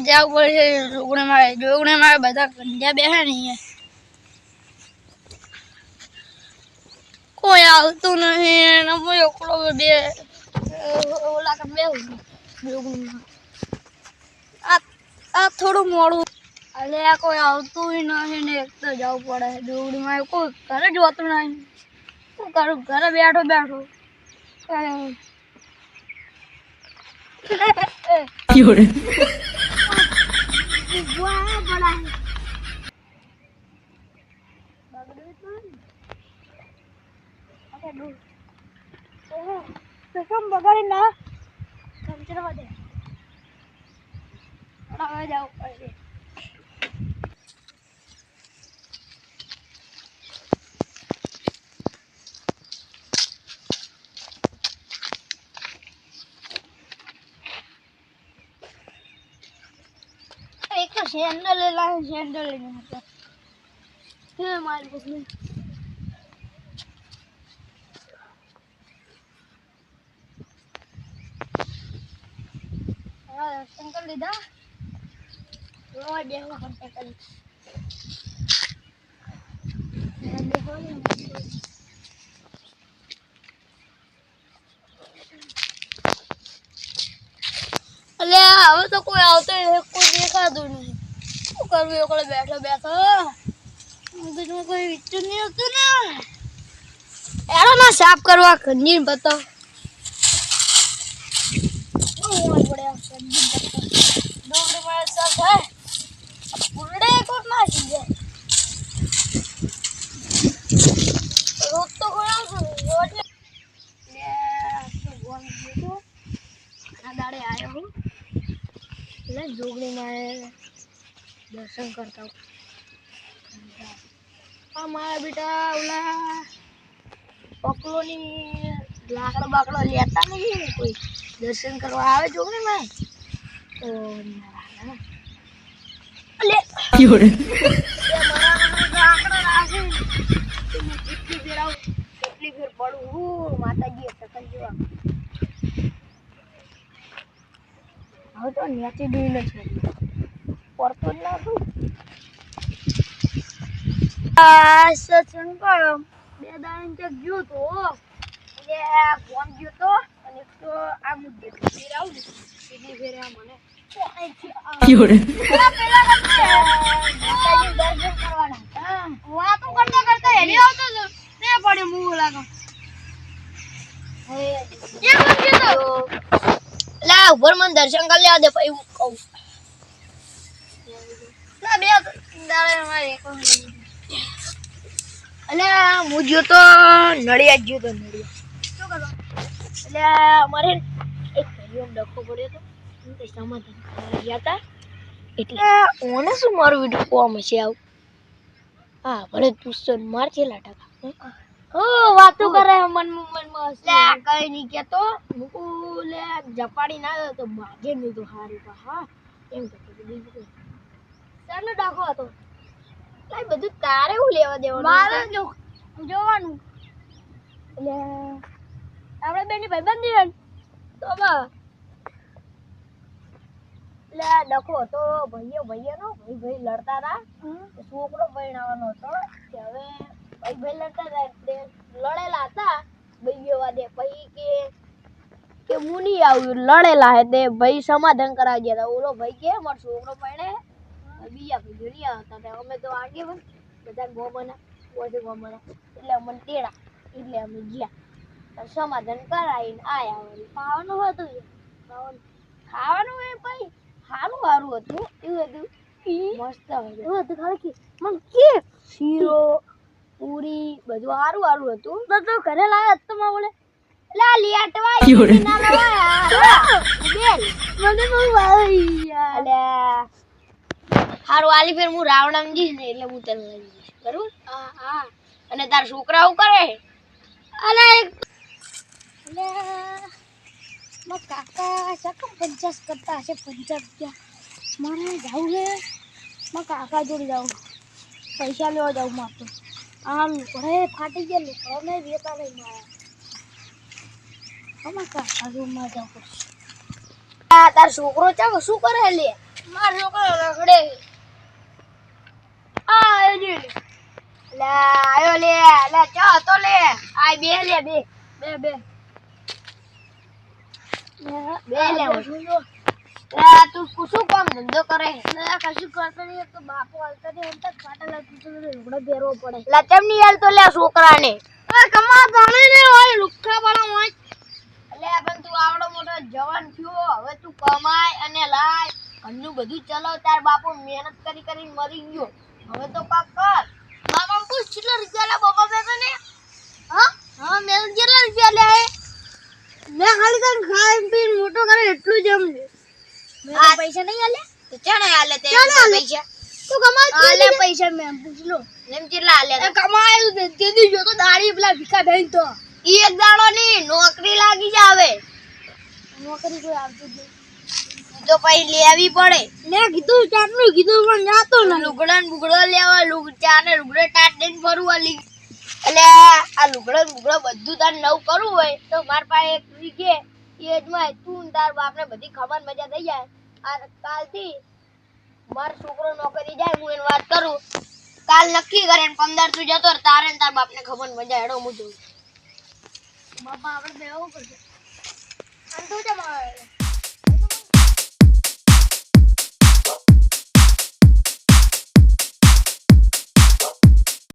જાવ પડે જોગણે મારે બધા કંડિયા બેહે ને અહીંયા કોઈ આવતું નહીં ને હું એકલો બે ઓલા કર બેહું જોગણીમાં આ થોડું મોડું અલે કોઈ આવતું નહીં ને એક તો જવું પડે જોગણીમાં કોઈ ઘરે જોતું નહીં શું કરું ઘરે બેઠો બેઠો બગાડી ના સમજવા દે જાવ પડે एक तो सैंडल ला सैंडल लेने आता है हमारे पास में अंकल लीधा वो देखो अंकल देखो अले હવે તો કોઈ આવતો કોઈ દેખાતું નહીં શું કરવું એકલો બેઠો બેઠો મગજમાં કોઈ વિચાર નહીં આવતું ને એનો ના સાફ કરવા ઘરની બતાવ ડોંગરી મારે સાફ થાય પૂરડે કોટ નાખી જાય રોજ તો કોઈ આવતું રોજ દાડે આવ્યો હું એટલે જોગણીમાં દર્શન કરતા હા મારા બેટા ઓલા પકલોની લાકડો બાકડો લેતા નહીં કોઈ દર્શન કરવા આવે જોગણીમાં તો કેટલી ફેર પડું હું માતાજી સકલ જેવા હવે તો ન્યાથી દૂર નથી પડતો જ ના તું સત્સંગ કરો બે દાણ ચક ગયો તો એટલે ફોન ગયો તો અને એક તો આ મુદ્દે ફેર આવું એટલી ફેર મને વાતો કરતા કરતા હેરી આવતો ને પડે મું લાગો લા ઉપર મને દર્શન કરી લેવા દે પછી હું કહું ના બે દાડે મારે અલે હું જો તો નડિયાદ જો તો નડિયાદ શું કરવા એટલે અમારે એક ભાઈઓ ડખો પડ્યો તો હું તો સમાધાન કરવા ગયા હતા એટલે ઓને શું મારું વિડીયો કોમ હશે આવું હા ભલે પૂછતો માર છેલા ટકા હો વાતો કરે મનમાં લે કઈ નહીં કેતો હું લે જપાડી ના તો ભાગે નહીં તો હારી પા હા એમ કહેતો બીજું સાનો ડાકો હતો લાઈ બધું તારે હું લેવા દેવાનું મારે જોવાનું એટલે આપણે બેની ભાઈબંધી રહે તો બા લે ડખો હતો ભાઈઓનો ભાઈ લડતા હતા છોકરો પરણાવવાનો હતો કે હવે ભાઈ લડતા હતા લડેલા હતા ભાઈઓ વાદે પછી કે હું નહીં આવ્યું લડેલા હે તે ભાઈ સમાધાન કરાવી ગયા હતા ઓલો ભાઈ કે મારો છોકરો પરણે બીજા ભાઈઓ નહીં આવતા અમે તો આગે બધા ગોમના એટલે અમને તેડા એટલે અમે ગયા સમાધાન કરાવીને આયા વળી ખાવાનું હતું ખાવાનું એ ભાઈ સારું હતું એવું હતું મસ્ત એવું હતું ખાલી મને કે શીરો પૂરી બધું સારું હતું તો ઘરે લાવ્યા તો માં બોલે લા લિયાટવા ના લાવ્યા બેન મને બહુ ભાઈ અલ્યા હારું આલી ફેર હું રાવણામ જઈશ ને એટલે હું તને લઈ જઈશ બરોબર હા અને તાર છોકરા શું કરે અલે મારા કાકા ચકમ 50 કરતા હશે 50 રૂપિયા મારે જાવું છે મારા કાકા જોડે જાવું પૈસા લેવા જાવું મારતો આ લુકડે ફાટી ગયા લુકડે વેતા નહીં મારા અમારા કાકા જોડમાં જાવું પડશે તાર છોકરો ચાલો શું કરે લે મારો છોકરો રખડે આ લે આયો લે ચા તો લે આ બે લે બે લે તું શું કામ ધંધો કરે કશું કરતો નહીં તો બાપો હાલતા નહીં હમતા ફાટેલા લુગડો પહેરવો પડે લા ચમ નહીં હાલતો લે છોકરાને કમા જાણે ને હોય લુખ્ખા વાળા હોય એટલે પણ તું આવડો મોટો જવાન થયો હવે તું કમાય અને લાય ઘરનું બધું ચલાવ તાર બાપો મહેનત કરીને મરી ગયો હવે તો કાક કર બાપા પૂછ કેટલા રૂપિયા લે બાપા મેં ને હા મેં કેટલા રૂપિયા લે મેં ખાલી તને ખાઈ પીને મોટો કરે એટલું જ એમ મેં પૈસા નહીં આલે તો ચાને આલે તે પૈસા તું કમાય આલે પૈસા મેં પૂછ લો એમ કેટલા આલે કમાયું તે દી જો તો દાડી પેલા ભીખા બેન તો ઈ એક દાડો ની નોકરી લાગી જાવે નોકરી કોઈ આવતું જ નહીં તો પછી લેવી પડે મેં કીધું ચાટનું કીધું પણ જાતો ને લુગડા ને બુગડો લેવા ચા ને લુગડે ટાટ દઈને ફરવા લી એટલે આ લુગડો બુગડો બધું તાર નવું કરવું હોય તો માર પાસે એક રીકે એજમાં તું તાર બાપને બધી ખબર મજા થઈ જાય આ કાલથી મારો છોકરો નોકરી જાય હું એની વાત કરું કાલ નક્કી કરે 15 તું જતો તારે ને તાર બાપને ખબર મજા હેડો હું જોઉં બાપા આપણે બેવું પડશે અને તું જમા